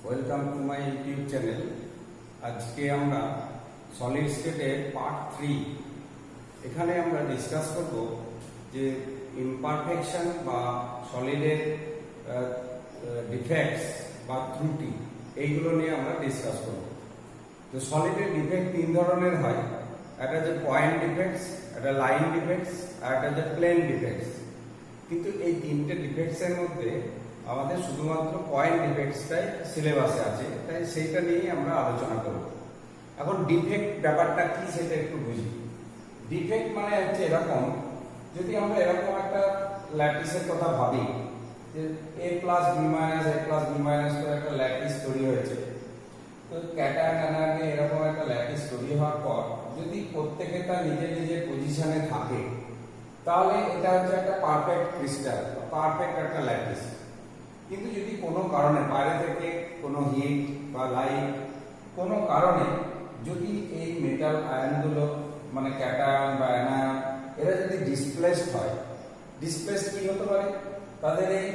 Welcome to my YouTube channel. আজকে আমরা solid স্টেটের পার্ট 3 এখানে আমরা ডিসকাস করব যে ইমপারফেকশন বা সলিডের ডিফেক্টস বা ত্রুটি এইগুলো নিয়ে আমরা ডিসকাস করব। তো সলিডের ডিফেক্ট তিন ধরনের হয়, একটা যে পয়েন্ট ডিফেক্টস, একটা লাইন ডিফেক্টস আর একটা যে প্লেন ডিফেক্টস। কিন্তু এই তিনটে ডিফেক্টসের মধ্যে আমাদের শুধুমাত্র পয়েন্ট ডিফেক্টসটাই সিলেবাসে আছে, তাই সেইটা নিয়েই আমরা আলোচনা করব। এখন ডিফেক্ট ব্যাপারটা কি সেটা একটু বুঝি। ডিফেক্ট মানে হচ্ছে এরকম, যদি আমরা এরকম একটা ল্যাটিসের কথা ভাবি যে a plus b minus a plus b minus করে একটা ল্যাটিস তৈরি হয়েছে, তো ক্যাটায়ন অ্যানায়ন নিয়ে এরকম একটা ল্যাটিস তৈরি হওয়ার পর যদি প্রত্যেকে তার নিজের নিজের পজিশনে থাকে, তাহলে এটা হচ্ছে একটা পারফেক্ট ক্রিস্টাল, পারফেক্ট একটা ল্যাটিস। কিন্তু যদি কোনো কারণে বাইরে থেকে কোনো হিট বা লাইট কোনো কারণে যদি এই মেটাল আয়নগুলো মানে ক্যাটায়ন বা অ্যানায়ন এরা যদি ডিসপ্লেসড হয়, ডিসপ্লেসড কি হতে পারে, তাদের এই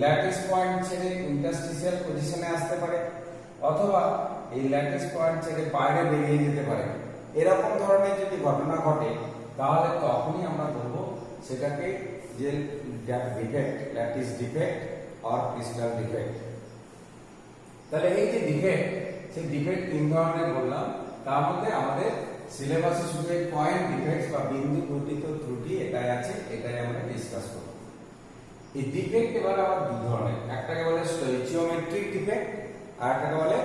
ল্যাটিস পয়েন্ট ছেড়ে ইন্টারস্টিশিয়াল পজিশনে আসতে পারে, অথবা এই ল্যাটিস পয়েন্ট ছেড়ে বাইরে বেরিয়ে যেতে পারে। এরকম ধরনের যদি ঘটনা ঘটে, তাহলে তখনই আমরা বলবো সেটাকে যে ডিফেক্ট, ল্যাটিস ডিফেক্ট আর ক্রিস্টাল ডিফেক্ট। তাহলে এই যে ডিফেক্ট, সেই ডিফেক্ট তিন ধরনের বললাম, তার মধ্যে আমাদের সিলেবাসে শুধু এই পয়েন্ট ডিফেক্টস বা বিন্দু ঘটিত ত্রুটি এটাই আছে, এটাই আমরা ডিসকাস করব। এই ডিফেক্ট এবার আবার দুই ধরনের, একটাকে বলে স্টয়চিওমেট্রিক ডিফেক্ট আর একটাকে বলে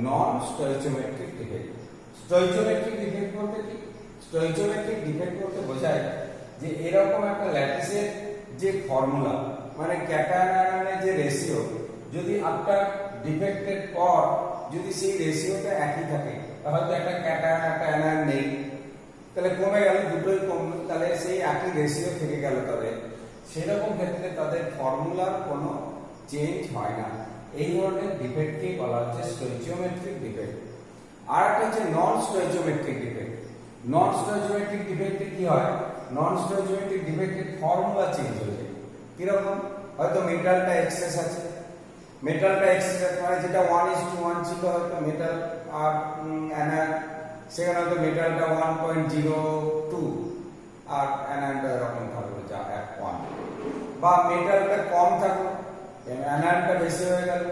নন স্টয়চিওমেট্রিক ডিফেক্ট। স্টয়চিওমেট্রিক ডিফেক্ট বলতে কি? স্টয়চিওমেট্রিক ডিফেক্ট বলতে বোঝায় যে এরকম একটা ল্যাটিসের যে ফর্মুলা মানে ক্যাটায়ন আয়নের যে রেশিও, যদি আফটার ডিফেক্টের পর যদি সেই রেশিওটা একই থাকে, হয়তো একটা ক্যাটায়ন একটা অ্যানায়ন নেই, তাহলে কমে গেল, দুটোই কমলো, তাহলে সেই একই রেশিও থেকে গেল, তবে সেরকম ক্ষেত্রে তাদের ফর্মুলার কোনো চেঞ্জ হয় না। এই ধরনের ডিফেক্টকে বলা হচ্ছে স্টয়চিওমেট্রিক ডিফেক্ট। আর একটা হচ্ছে নন স্টয়চিওমেট্রিক ডিফেক্ট। নন স্টয়চিওমেট্রিক ডিফেক্টে কি হয়, নন স্টয়চিওমেট্রিক ডিফেক্টের ফর্মুলা চেঞ্জ হয়ে যায়। কিরকম? হয়তো মেটালটা এক্সেস আছে, মেটালটা এক্সেস আছে মানে যেটা 1:1 ছিল হয়তো মেটাল আর অ্যানায়ন, সেখানে হয়তো মেটালটা 1.02 আর অ্যানায়নটা এরকম থাকলো যা 1, বা মেটালটা কম থাকলো অ্যানায়নটা বেশি হয়ে গেল,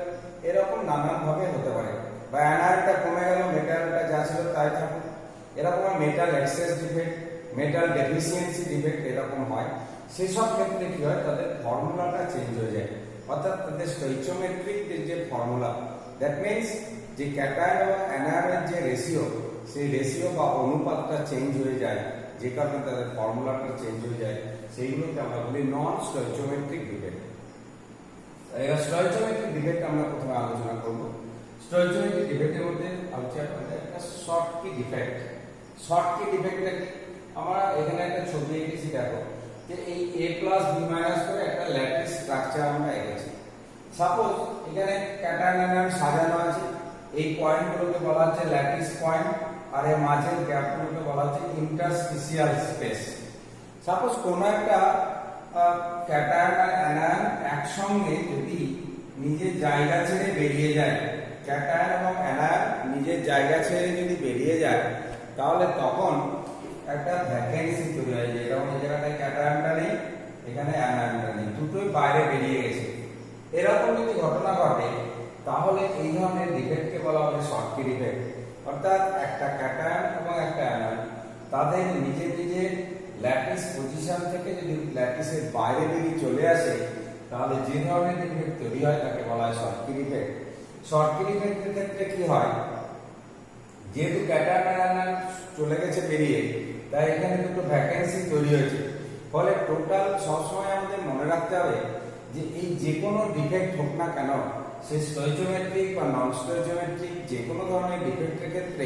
এরকম নানান ভাবে হতে পারে। বা অ্যানায়নটা কমে গেল, মেটালটা যা ছিল তাই থাকলো, এরকম metal excess defect, metal deficiency defect এরকম হয়। সেসব ক্ষেত্রে কি হয়, তাদের ফর্মুলাটা চেঞ্জ হয়ে যায়, অর্থাৎ তাদের স্টয়চিওমেট্রিক যে ফর্মুলা, দ্যাট মিনস যে ক্যাটায়ন এবং অ্যানায়নের যে রেশিও, সেই রেশিও বা অনুপাতটা চেঞ্জ হয়ে যায়, যে কারণে তাদের ফর্মুলাটা চেঞ্জ হয়ে যায়, সেইগুলোকে আমরা বলি নন স্টয়চিওমেট্রিক ডিফেক্ট। এবার স্টয়চিওমেট্রিক ডিফেক্ট আমরা প্রথমে আলোচনা করব। স্টয়চিওমেট্রিক ডিফেক্টের মধ্যে হচ্ছে আপনাদের একটা শর্ট কি ডিফেক্ট। শর্ট কি ডিফেক্টটা কি? আমরা এখানে একটা ছবি এঁকেছি, দেখো যে এই a প্লাস b মাইনাস করে একটা ল্যাটিস স্ট্রাকচার আমরা এঁকেছি। সাপোজ এখানে ক্যাটায়ন অ্যানায়ন সাজানো আছে, এই পয়েন্টগুলোকে বলা হচ্ছে ল্যাটিস পয়েন্ট, আর এর মাঝের গ্যাপগুলোকে বলা হচ্ছে ইন্টারস্টিশিয়াল স্পেস। সাপোজ কোনো একটা ক্যাটায়ন আর অ্যানায়ন একসঙ্গে যদি নিজের জায়গা ছেড়ে বেরিয়ে যায়, ক্যাটায়ন এবং অ্যানায়ন নিজের জায়গা ছেড়ে যদি বেরিয়ে যায়, তাহলে তখন একটা ভ্যাকেন্সি তৈরি হয়, যেরকম এই জায়গাটায় ক্যাটায়নটা নেই, এখানে অ্যানায়নটা নেই, দুটোই বাইরে বেরিয়ে গেছে। এরকম যদি ঘটনা ঘটে, তাহলে এই ধরনের ডিফেক্টকে বলা হবে শর্টকি ডিফেক্ট। অর্থাৎ একটা ক্যাটায়ন এবং একটা অ্যানায়ন তাদের নিজের নিজের ল্যাটিস পজিশন থেকে যদি ল্যাটিসের বাইরে বেরিয়ে চলে আসে, তাহলে যে ধরনের ডিফেক্ট তৈরি হয় তাকে বলা হয় শর্টকি ডিফেক্ট। শর্টকি ডিফেক্টের ক্ষেত্রে কি হয়, যেহেতু ক্যাটায়ন অ্যানায়ন চলে গেছে বেরিয়ে, তাই এখানে দুটো ভ্যাকেন্সি তৈরি হয়েছে। ফলে টোটাল সবসময় আমাদের মনে রাখতে হবে যে এই যে কোনো ডিফেক্ট হোক না কেন, সে স্টয়চিওমেট্রিক বা নন স্টয়চিওমেট্রিক যে কোনো ধরনের ডিফেক্টের ক্ষেত্রে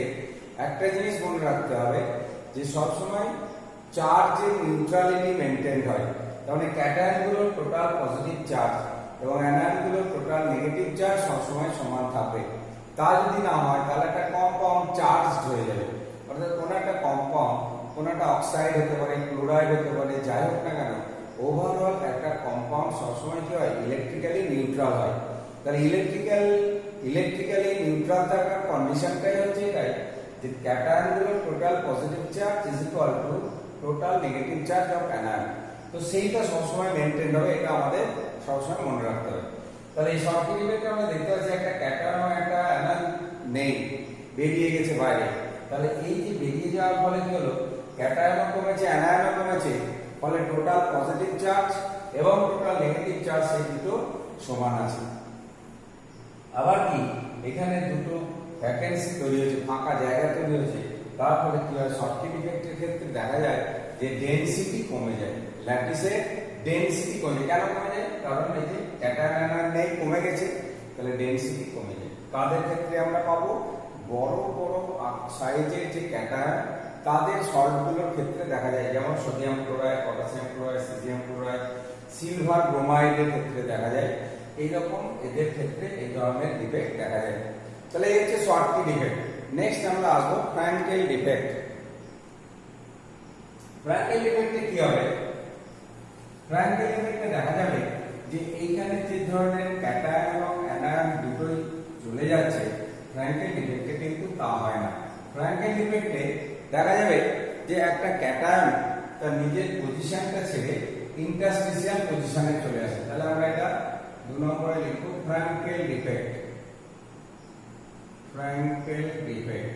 একটা জিনিস মনে রাখতে হবে যে সবসময় চার্জের নিউট্রালিটি মেনটেন হয়। তার মানে ক্যাটায়নগুলোর টোটাল পজিটিভ চার্জ এবং অ্যানায়নগুলোর টোটাল নেগেটিভ চার্জ সবসময় সমান থাকবে। তা যদি না হয়, তাহলে একটা কম্পাউন্ড চার্জ হয়ে যাবে। অর্থাৎ কোনো একটা কম্পাউন্ড, কোনো একটা অক্সাইড হতে পারে, ক্লোরাইড হতে পারে, যাই হোক না কেন, ওভারঅল একটা কম্পাউন্ড সবসময় কি হয়, ইলেকট্রিক্যালি নিউট্রাল হয়। তাহলে ইলেকট্রিক্যাল ইলেকট্রিক্যালি নিউট্রাল থাকার কন্ডিশনটাই হচ্ছে এটাই যে ক্যাটায়নগুলোর total positive charge is equal to total negative charge of anion. তো সেইটা সবসময় মেনটেন হবে, এটা আমাদের সবসময় মনে রাখতে হবে। তাহলে এই শর্ট ডিবেটে আমরা দেখতে পাচ্ছি একটা ক্যাটায়ন ও একটা অ্যানায়ন নেই, বেরিয়ে গেছে বাইরে। তাহলে এই যে বেরিয়ে যাওয়ার ফলে কি হলো, ক্যাটায়নও কমেছে অ্যানায়নও কমেছে, ফলে টোটাল পজিটিভ চার্জ এবং টোটাল নেগেটিভ চার্জ সেই দুটো সমান আছে। আবার কি এখানে দুটো ভ্যাকেন্সি তৈরি হয়েছে, ফাঁকা জায়গা তৈরি হয়েছে, তার ফলে কি হয় শর্টকি ডিফেক্টের ক্ষেত্রে দেখা যায় যে ডেনসিটি কমে যায়, ল্যাটিসের ডেনসিটি কমে যায়। কেন কমে যায়? কারণ এই যে ক্যাটায়ন নেই, কমে গেছে, তাহলে ডেনসিটি কমে যায়। কাদের ক্ষেত্রে আমরা পাবো? বড় বড় সাইজের যে ক্যাটায়ন তাদের সল্টগুলোর ক্ষেত্রে দেখা যায়, যেমন sodium chloride, potassium chloride, caesium chloride, silver ব্রোমাইডের ক্ষেত্রে দেখা যায়। এইরকম এদের ক্ষেত্রে এই ধরনের ডিফেক্ট দেখা যায়। তাহলে এই হচ্ছে শর্টকি ডিফেক্ট। নেক্সট আমরা আসবো ফ্র্যাঙ্কেল ডিফেক্ট। ফ্র্যাঙ্কেল ডিফেক্টে কি হবে? ফ্র্যাঙ্কেল ডিফেক্টে দেখা যাবে যে এইখানে যে ধরনের ক্যাটায়ন এবং অ্যানায়ন দুটোই চলে যাচ্ছে, ফ্র্যাঙ্কেল ডিফেক্টে কিন্তু তা হয় না। ফ্র্যাঙ্কেল ডিফেক্টে দেখা যাবে যে একটা ক্যাটায়ন তার নিজের পজিশনটা ছেড়ে ইন্টারস্টিশিয়াল পজিশনে চলে আসে। তাহলে আমরা এটা 2 নম্বরে লিখব Frenkel defect. Frenkel defect,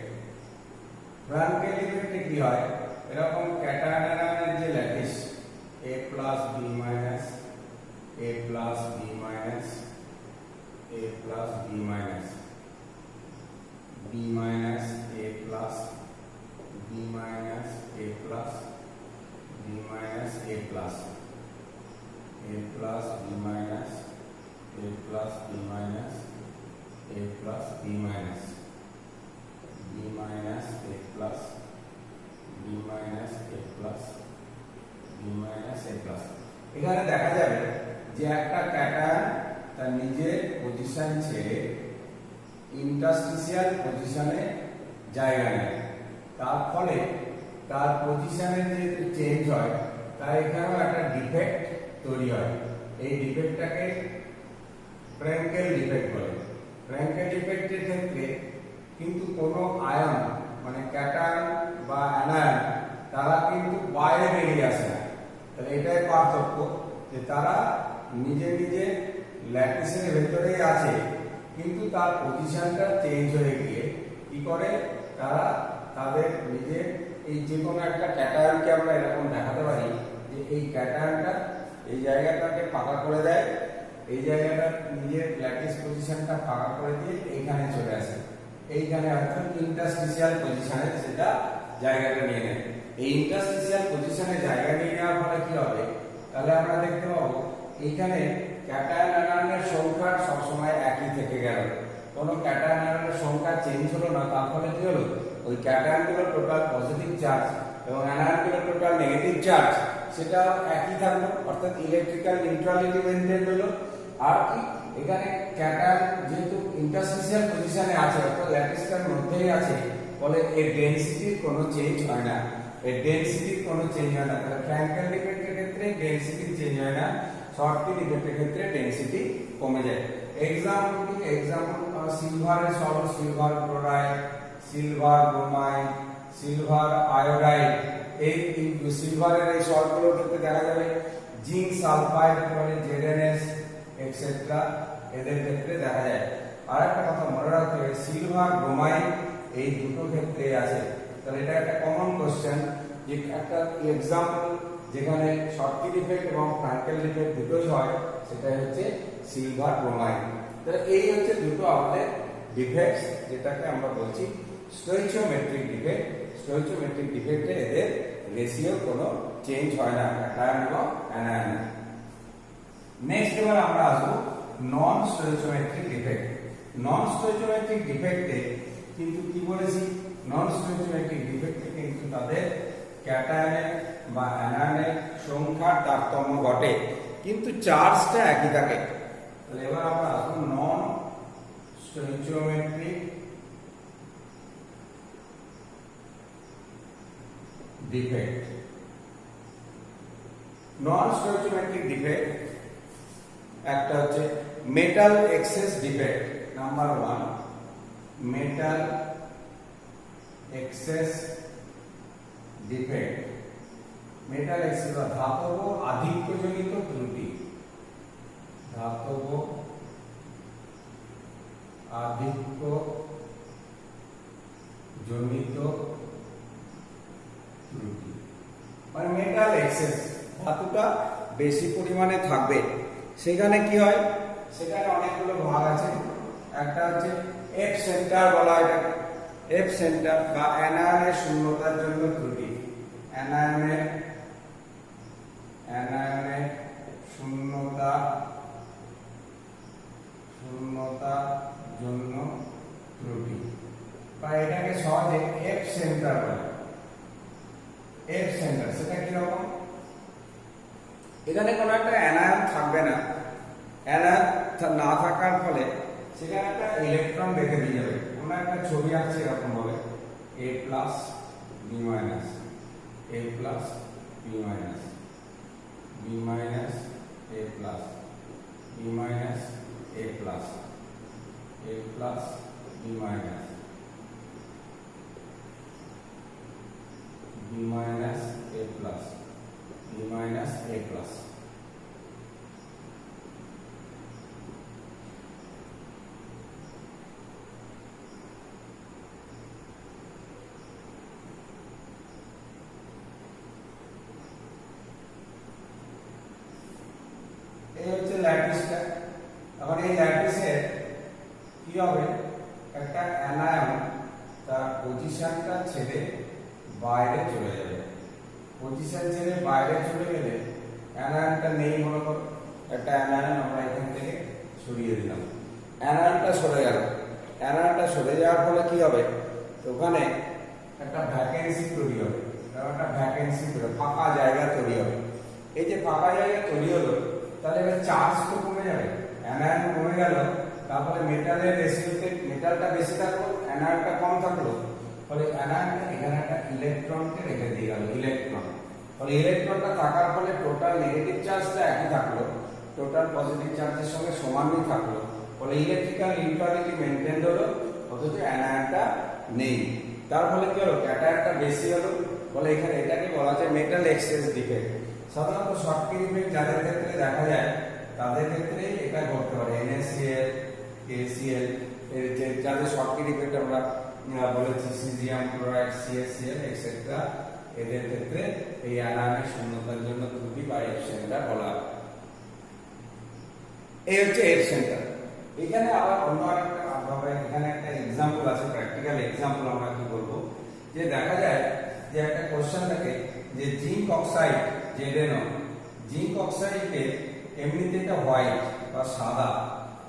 Frenkel ডিফেক্টে কি হয়? এরকম ক্যাটায়ন অ্যানায়নের যে lattice a plus b minus a plus b minus a plus b minus b minus a plus b minus a plus b minus a plus a plus b minus a plus b minus a plus b minus b minus a plus b minus a plus b minus a plus। এখানে দেখা যাবে যে একটা cation তার নিজের position ছেড়ে interstitial পজিশনে জায়গা নেয়, তার ফলে তার পজিশনে যে চেঞ্জ হয় তার এখানেও একটা ডিফেক্ট তৈরি হয়। এই ডিফেক্টটাকে ফ্র্যাঙ্কেল ডিফেক্ট বলে। ফ্র্যাঙ্কেল ডিফেক্টের ক্ষেত্রে কিন্তু কোনো আয়ন মানে ক্যাটায়ন বা অ্যানায়ন তারা কিন্তু বাইরে বেরিয়ে আসে না। তাহলে এটাই পার্থক্য যে তারা নিজে নিজে ল্যাটিসের ভেতরেই আছে, কিন্তু তার পজিশনটা চেঞ্জ হয়ে গিয়ে কি করে তারা তাদের নিজের এই যে কোনো একটা ক্যাটায়নকে আমরা এরকম দেখাতে পারি যে এই ক্যাটায়নটা এই জায়গাটাকে ফাঁকা করে দেয়, এই জায়গাটা নিজের ল্যাটিস পজিশনটা ফাঁকা করে দিয়ে এইখানে চলে আসে, এইখানে অর্থাৎ ইন্টারস্টিশিয়াল পজিশনে সেটা জায়গাটা নিয়ে নেয়। এই ইন্টারস্টিশিয়াল পজিশনে জায়গা নিয়ে নেওয়ার ফলে কি হবে? তাহলে আমরা দেখতে পাবো এইখানে ক্যাটায়ন অ্যানায়নের সংখ্যা সবসময় একই থেকে গেল, কোনো ক্যাটায়ন অ্যানায়নের সংখ্যা চেঞ্জ হলো না। তার ফলে কি হলো? ওই ক্যাটায়নগুলোর টোটাল পজিটিভ চার্জ এবং অ্যানায়নগুলোর টোটাল নেগেটিভ চার্জ সেটা একই থাকলো, অর্থাৎ ইলেকট্রিক্যাল নিউট্রালিটি মেইনটেইন হলো। আর কি এখানে ক্যাটায়ন যেহেতু ইন্টারস্টিশিয়াল পজিশনে আছে অর্থাৎ ল্যাটিসটার মধ্যেই আছে, ফলে এর ডেনসিটির কোনো চেঞ্জ হয় না, এর ডেনসিটির কোনো চেঞ্জ হয় না। তাহলে ফ্র্যাঙ্কেল ডিফেক্টের ক্ষেত্রে ডেনসিটি চেঞ্জ হয় না, শর্টকি ডিফেক্টের ক্ষেত্রে ডেনসিটি কমে যায়। এক্সাম্পল কি? এক্সাম্পল সিলভারের salt, silver chloride, silver bromide, silver iodide, এই সিলভারের এই সল্টগুলোর ক্ষেত্রে দেখা যাবে জিঙ্ক সালফাইড মানে ZnS এটসেট্রা এদের ক্ষেত্রে দেখা যায়। আর একটা কথা মনে রাখতে হবে, সিলভার ব্রোমাইড এই দুটো ক্ষেত্রে আছে। তাহলে এটা একটা কমন কোশ্চেন যে একটা এক্সাম্পল যেখানে শর্টকি ডিফেক্ট এবং ফ্র্যাঙ্কেল ডিফেক্ট দুটোই হয়, সেটা হচ্ছে সিলভার ব্রোমাইড। তাহলে এই হচ্ছে দুটো আমাদের ডিফেক্টস, যেটাকে আমরা বলছি স্টোইচিওমেট্রিক ডিফেক্ট। স্টোইচিওমেট্রিক ডিফেক্টে এদের রেশিও কোনো চেঞ্জ হয় না ক্যাটায়ন এবং অ্যানায়ন। নেক্সট এবার আমরা আসবো নন স্টোইচিওমেট্রিক ডিফেক্ট। নন স্টোইচিওমেট্রিক ডিফেক্টে কিন্তু কি বলেছি? নন স্টোইচিওমেট্রিক ডিফেক্টে কিন্তু তাদের ক্যাটায়নের বা অ্যানায়নের সংখ্যার তারতম্য ঘটে, কিন্তু চার্জটা একই থাকে। তাহলে এবার আমরা আসবো নন স্টোইচিওমেট্রিক ডিফেক্ট। নন স্টোইচিওমেট্রিক ডিফেক্ট একটা হচ্ছে metal excess defect, number 1 metal excess defect. Metal excess ধাতব আধিক্যজনিত ত্রুটি, ধাতব আধিক্য জনিত ত্রুটি মানে মেটাল এক্সেস, ধাতুটা বেশি পরিমাণে থাকবে। সেখানে কি হয়, সেখানে অনেকগুলো ভাগ আছে। একটা হচ্ছে এফ সেন্টার বলা হয় এটাকে, এফ সেন্টার বা অ্যানায়নের শূন্যতার জন্য ত্রুটি, অ্যানায়নের শূন্যতার জন্য ত্রুটি, বা এটাকে সহজে এফ সেন্টার বলে। এফ সেন্টার সেটা কিরকম, এখানে কোনো একটা অ্যানায়ন থাকবে না, অ্যানায়ন না থাকার ফলে সেখানে একটা ইলেকট্রন রেখে দিয়ে যাবে। কোনো একটা ছবি আছে এরকম ভাবে A plus B minus, A plus B minus, B minus A plus, B minus A plus, A plus B minus, B minus A plus, B minus A plus. এই হচ্ছে ল্যাটিসটা। এখন এই ল্যাটিসের কি হবে, একটা অ্যানায়ন তার পজিশনটা ছেড়ে বাইরে চলে যাবে। পজিশন ছেড়ে বাইরে চলে গেলে অ্যানায়নটা নেই মনে করো, একটা অ্যানায়ন আমরা এখান থেকে সরিয়ে দিলাম, অ্যানায়নটা সরে গেল। অ্যানায়নটা সরে যাওয়ার ফলে কি হবে, ওখানে একটা ভ্যাকেন্সি তৈরি হবে, একটা ভ্যাকেন্সি তৈরি, ফাঁকা জায়গা তৈরি হবে। এই যে ফাঁকা জায়গা তৈরি হলো, তাহলে এবার চার্জ তো কমে যাবে, অ্যানায়ন কমে গেল, তারপরে মেটালের রেশিওতে মেটালটা বেশি থাকলো, অ্যানায়নটা কম থাকলো, ফলে অ্যানায়নটা এখানে একটা ইলেকট্রনকে রেখে দিয়ে গেল, ইলেকট্রন। ফলে ইলেকট্রনটা থাকার ফলে টোটাল নেগেটিভ চার্জটা একই থাকলো, টোটাল পজিটিভ চার্জের সঙ্গে সমানই থাকলো, ফলে ইলেকট্রিক্যাল নিউট্রালিটি মেনটেন হলো, অথচ অ্যানায়নটা নেই। তার ফলে কি হলো, ক্যাটায়নটা বেশি হলো, ফলে এখানে এটাকে বলা যায় মেটাল এক্সচেঞ্জ ডিফেক্ট। সাধারণত শর্টকি ডিফেক্ট যাদের ক্ষেত্রে দেখা যায় তাদের ক্ষেত্রে এটা ঘটতে পারে, NaCl, KCl, এর যে যাদের শর্টকি ডিফেক্ট আমরা বলেছি, সিজিয়াম ক্লোরাইড, CaCl এক্সেট্রা, এদের ক্ষেত্রে এই অ্যানায়নের শূন্যতার জন্য ত্রুটি বা এফ সেন্টার বলা হয়। এই হচ্ছে এফ সেন্টার। এখানে আবার অন্য একটা ভাবে এখানে একটা एग्जांपल আছে, প্র্যাকটিক্যাল एग्जांपल আমরা কি করব, যে দেখা যায় যে একটা কোশ্চেন থাকে যে জিঙ্ক অক্সাইড ZnO, জিঙ্ক অক্সাইডে এমনিতে এটা হোয়াইট বা সাদা,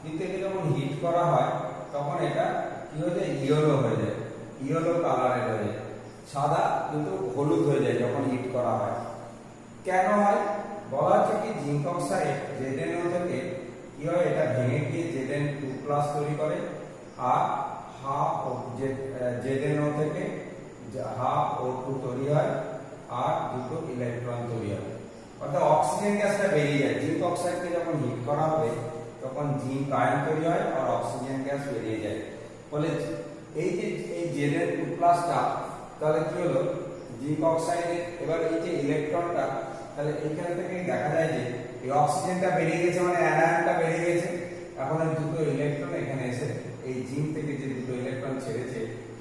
কিন্তু এটা যখন হিট করা হয় তখন এটা কি হয়ে যায়, ইয়েলো হয়ে যায়, ইয়েলো কালারের হয়ে যায়, সাদা কিন্তু হলুদ হয়ে যায় যখন হিট করা হয়। কেন হয়, বলা হচ্ছে কি জিঙ্ক অক্সাইড ZnO থেকে কি হয়, এটা ভেঙে গিয়ে Zn2+ তৈরি করে, আর হাফ ZnO থেকে হাফ O2 তৈরি হয়, আর দুটো ইলেকট্রন তৈরি হয়, অর্থাৎ অক্সিজেন গ্যাসটা বেরিয়ে যায়। জিঙ্ক অক্সাইডকে যখন হিট করা হবে তখন জিঙ্ক আয়ন তৈরি হয় আর অক্সিজেন গ্যাস বেরিয়ে যায়। ফলে এই যে এই Zn2+টা তাহলে কি হলো, জিঙ্ক অক্সাইডে এবার এই যে ইলেকট্রনটা, তাহলে এইখান থেকে দেখা যায় যে এই অক্সিজেনটা বেরিয়ে গেছে, মানে অ্যানায়নটা বেরিয়ে গেছে। এখন এই দুটো ইলেকট্রন এখানে এসে এই জিঙ্ক থেকে যে দুটো ইলেকট্রন ছেড়েছে,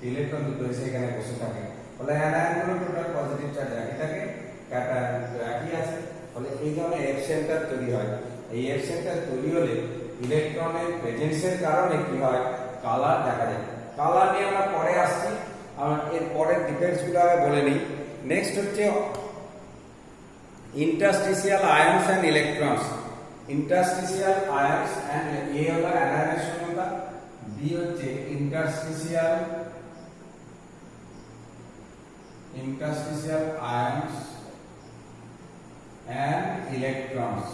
ইলেকট্রন দুটো এসে এখানে বসে থাকে, ফলে অ্যানায়নগুলো টোটাল পজিটিভ চার্জ একই থাকে, ক্যাটায়ন একই আছে, ফলে এই ধরনের এফ সেন্টার তৈরি হয়। এই এফ সেন্টার তৈরি হলে ইলেকট্রনের প্রেজেন্সের কারণে কি হয়, কালার দেখা যায়। কালার নিয়ে আমরা পরে আসছি, আমরা এর পরের ডিফেক্টস গুলো আগে বলে নিই। নেক্সট হচ্ছে interstitial ions and electrons. Interstitial ions and, A হলো অ্যানায়নের শূন্যতা, বি হচ্ছে interstitial ions and electrons.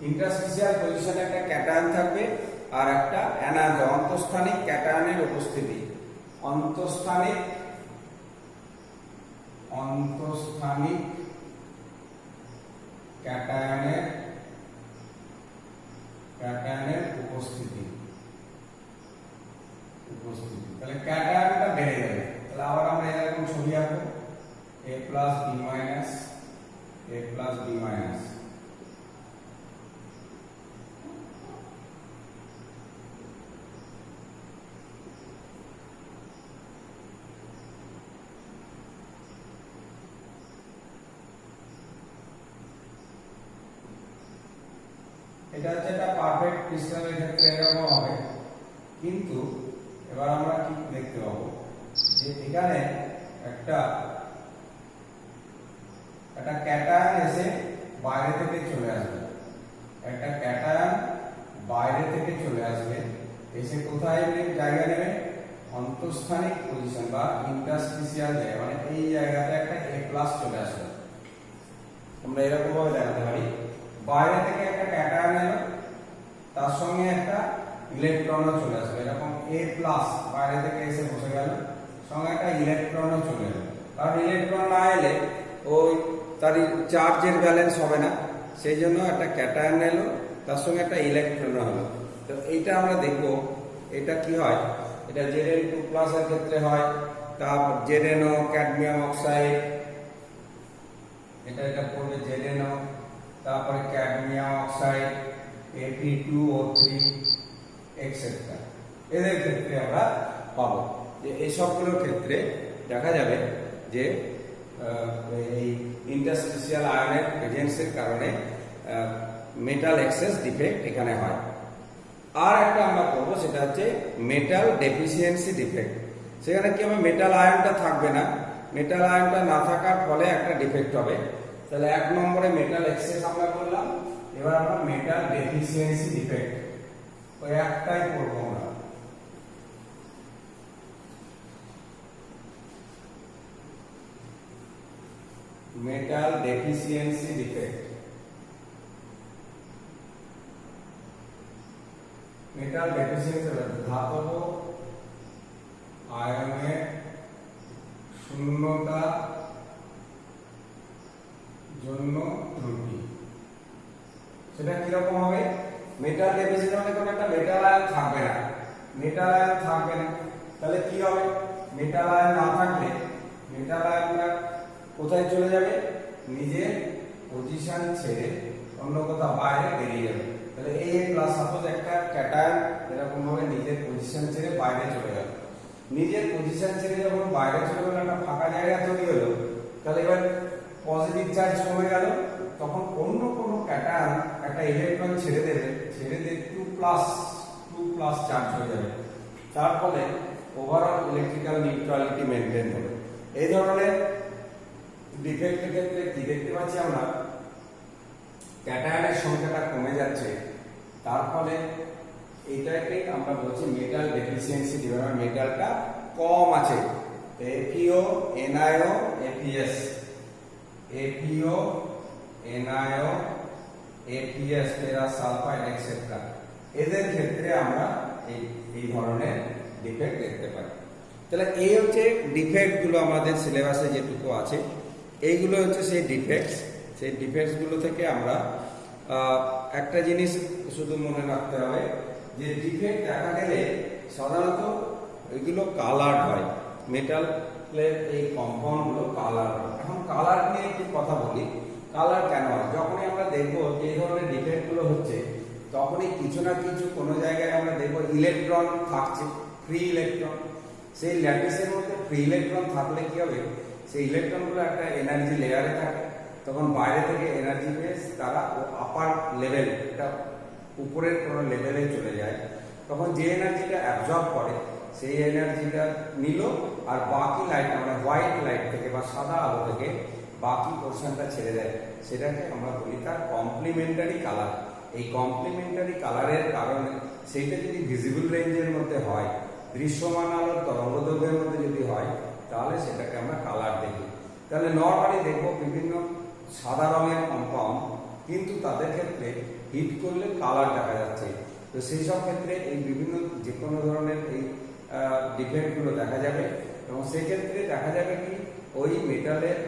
Interstitial পজিশনে একটা ক্যাটায়ন থাকবে আর একটা অ্যানায়ন, অন্তঃস্থানিক ক্যাটায়নের উপস্থিতি, অন্তঃস্থানিক ক্যাটায়নের ক্যাটায়নের উপস্থিতি তাহলে ক্যাটায়নটা বেড়ে যাবে। তাহলে আবার আমরা এরকম ছবি আঁকবো, a plus b minus a plus b minus. এটা হচ্ছে একটা পারফেক্ট ক্রিস্টালের ক্ষেত্রে এরকম হবে, কিন্তু এবার আমরা কি দেখতে পাবো যে এখানে একটা ক্যাটায়ন এসে বাইরে থেকে চলে আসবে, একটা ক্যাটায়ন বাইরে থেকে চলে আসবে, এসে কোথায় জায়গা নেবে, অন্তঃস্থানিক পজিশন বা ইন্টারস্টিশিয়াল জায়গা, মানে এই জায়গাতে একটা A+ চলে আসবে। আমরা এরকম ভাবে দেখাতে পারি, বাইরে থেকে একটা ক্যাটায়ন এলো, তার সঙ্গে একটা ইলেকট্রনও চলে আসবে, এরকম A+ বাইরে থেকে এসে বসে গেল, সঙ্গে একটা ইলেকট্রনও চলে এলো। কারণ ইলেকট্রন না এলে ওই তার চার্জের ব্যালেন্স হবে না, সেই জন্য একটা ক্যাটায়ন এলো, তার সঙ্গে একটা ইলেকট্রন হলো। তো এইটা আমরা দেখব এটা কি হয়, এটা Zn2+ এর ক্ষেত্রে হয়, তারপর ZnO ক্যাডমিয়াম অক্সাইড, এটা পড়বে ZnO, তারপরে ক্যাডমিয়াম অক্সাইড Fe2O3 এটসেট্রা। এদের ক্ষেত্রে আমরা পাবো যে এই সবগুলোর ক্ষেত্রে দেখা যাবে যে এই ইন্টারস্টিশিয়াল আয়নের প্রেজেন্সের কারণে মেটাল এক্সেস ডিফেক্ট এখানে হয়। আর একটা আমরা করবো, সেটা হচ্ছে মেটাল ডেফিসিয়েন্সি ডিফেক্ট। সেখানে কি হবে, মেটাল আয়নটা থাকবে না, মেটাল আয়নটা না থাকার ফলে একটা ডিফেক্ট হবে। তাহলে 1 নম্বরে মেটাল এক্সেস আমরা করলাম, এবার আমরা মেটাল ডেফিসিয়েন্সি ডিফেক্ট ওই একটাই করবো আমরা। Metal deficiency defect, metal deficiency ধাতব আয়নের শূন্যতা জন্য ত্রুটি। সেটা কিরকম হবে, মেটাল ডেফিসিয়েন্সি মানে কোনো একটা মেটাল আয়ন থাকবে না, মেটাল আয়ন থাকবে না, তাহলে কি হবে, মেটাল আয়ন না থাকলে মেটাল আয়নটা কোথায় চলে যাবে, নিজের পজিশন ছেড়ে অন্য কোথাও বাইরে বেরিয়ে যাবে। তাহলে A+ সাপোজ একটা ক্যাটায়ন এরকম ভাবে নিজের পজিশন ছেড়ে বাইরে চলে গেল, নিজের পজিশন ছেড়ে যখন বাইরে চলে গেল একটা ফাঁকা জায়গা তৈরি হলো, তাহলে এবার পজিটিভ চার্জ কমে গেল, তখন অন্য কোনো ক্যাটায়ন একটা ইলেকট্রন ছেড়ে দেবে, ছেড়ে দিয়ে 2+ চার্জ হয়ে যাবে, তার ফলে ওভারঅল ইলেকট্রিক্যাল নিউট্রালিটি মেনটেন হবে। এই ধরনের ডিফেক্টের ক্ষেত্রে কি দেখতে পাচ্ছি আমরা, ক্যাটায়নের সংখ্যাটা কমে যাচ্ছে, তার ফলে এটাকে আমরা বলছি মেটাল ডেফিসিয়েন্সি ডিফেক্ট, মেটালটা কম আছে। FeO NiO FeS, FeO NiO FeS ferrous sulphide etcetera, এদের ক্ষেত্রে আমরা এই ধরনের ডিফেক্ট দেখতে পাই। তাহলে এই হচ্ছে ডিফেক্ট গুলো আমাদের সিলেবাসে যেটুকু আছে, এইগুলো হচ্ছে সেই ডিফেক্টস। সেই ডিফেক্টস গুলো থেকে আমরা একটা জিনিস শুধু মনে রাখতে হবে যে ডিফেক্ট দেখা গেলে সাধারণত এগুলো কালার্ড হয়, মেটালের এই কম্পাউন্ড গুলো কালার হয়। এখন কালার নিয়ে একটু কথা বলি, কালার কেন হয়, যখনই আমরা দেখবো যে এই ধরনের ডিফেক্ট গুলো হচ্ছে, তখনই কিছু না কিছু কোনো জায়গায় আমরা দেখবো ইলেকট্রন থাকছে, ফ্রি ইলেকট্রন। সেই ল্যাটিসের মধ্যে ফ্রি ইলেকট্রন থাকলে কি হবে, সেই ইলেকট্রনগুলো একটা এনার্জি লেয়ারে থাকে, তখন বাইরে থেকে এনার্জি পেয়ে তারা আপার লেভেল, এটা উপরের কোনো লেভেলে চলে যায়, তখন যে এনার্জিটা অ্যাবজর্ব করে সেই এনার্জিটা নিল, আর বাকি লাইট মানে হোয়াইট লাইট থেকে বা সাদা আলো থেকে বাকি পোর্শনটা ছেড়ে দেয়, সেটাকে আমরা বলি তার কমপ্লিমেন্টারি কালার। এই কমপ্লিমেন্টারি কালারের কারণে সেইটা যদি ভিজিবল রেঞ্জের মধ্যে হয়, দৃশ্যমান আলোর তরঙ্গদৈর্ঘ্যের মধ্যে যদি হয়, তাহলে সেটাকে আমরা কালার দেখি। তাহলে নরমালি দেখবো বিভিন্ন সাদা রঙের কম্পাউন্ড, কিন্তু তাদের ক্ষেত্রে হিট করলে কালার দেখা যাচ্ছে। তো সেই সব ক্ষেত্রে এই বিভিন্ন যে কোনো ধরনের এই ডিফেক্টগুলো দেখা যাবে, এবং সেক্ষেত্রে দেখা যাবে কি ওই মেটালের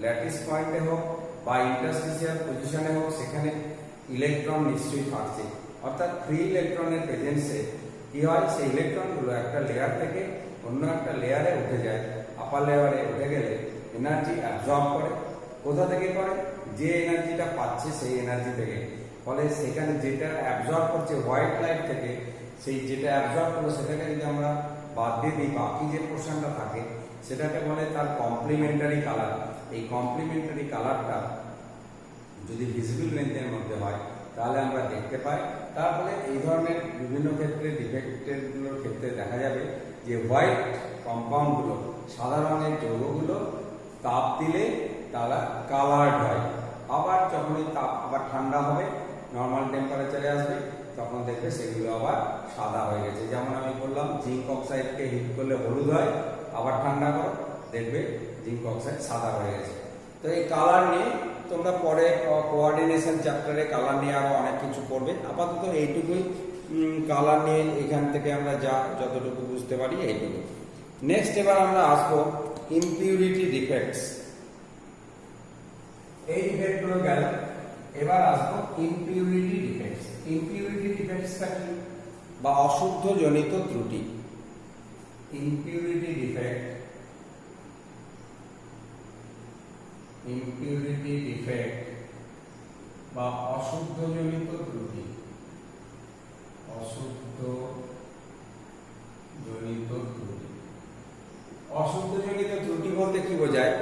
ল্যাটিস পয়েন্টে হোক বা ইন্টারস্টিশিয়াল পজিশনে হোক, সেখানে ইলেকট্রন নিশ্চয়ই থাকছে, অর্থাৎ ফ্রি ইলেকট্রনের প্রেজেন্সে কি হয়, সেই ইলেকট্রনগুলো একটা লেয়ার থেকে অন্য একটা লেয়ারে উঠে যায়। আপার লেয়ারে উঠে গেলে এনার্জি অ্যাবজর্ব করে। কোথা থেকে করে? যে এনার্জিটা পাচ্ছে সেই এনার্জি থেকে। ফলে সেখানে যেটা অ্যাবজর্ব করছে হোয়াইট লাইট থেকে, সেই যেটা অ্যাবজর্ব করলো সেটাকে যদি আমরা বাদ দিয়ে দিই, বাকি যে পোর্শনটা থাকে সেটাকে বলে তার কমপ্লিমেন্টারি কালার। এই কমপ্লিমেন্টারি কালারটা যদি ভিজিবল রেঞ্জের মধ্যে হয় তাহলে আমরা দেখতে পাই। তারপরে এই ধরনের বিভিন্ন ক্ষেত্রে ডিফেক্টেরগুলোর ক্ষেত্রে দেখা যাবে যে হোয়াইট কম্পাউন্ডগুলো, সাদা রঙের যৌগগুলো তাপ দিলে তারা কালার্ড হয়। আবার যখন এই তাপ আবার ঠান্ডা হবে, নর্মাল টেম্পারেচারে আসবে, তখন দেখবে সেগুলো আবার সাদা হয়ে গেছে। যেমন আমি বললাম জিঙ্ক অক্সাইডকে হিট করলে হলুদ হয়, আবার ঠান্ডা করো দেখবে জিঙ্ক অক্সাইড সাদা হয়ে গেছে। তো এই কালার নিয়ে তোমরা পরে কোঅর্ডিনেশন চ্যাপ্টারে কালার নিয়ে আরো অনেক কিছু করবে। আপাতত এইটুকুই কালার নিয়ে এখান থেকে আমরা যতটুকু বুঝতে পারি এইটুকু। নেক্সট এবার আমরা আসবো ইমপিউরিটি ডিফেক্টস। এই ডিফেক্টগুলো গেল, এবার আসবো ইমপিউরিটি ডিফেক্টস। ইমপিউরিটি ডিফেক্টসটা কি? বা অশুদ্ধ জনিত ত্রুটি। ইমপিউরিটি ডিফেক্ট, ইমপিউরিটি ডিফেক্ট বা অশুদ্ধ জনিত ত্রুটি। অশুদ্ধ জনিত ত্রুটি। অশুদ্ধ জনিত ত্রুটি বলতে কি বোঝায়?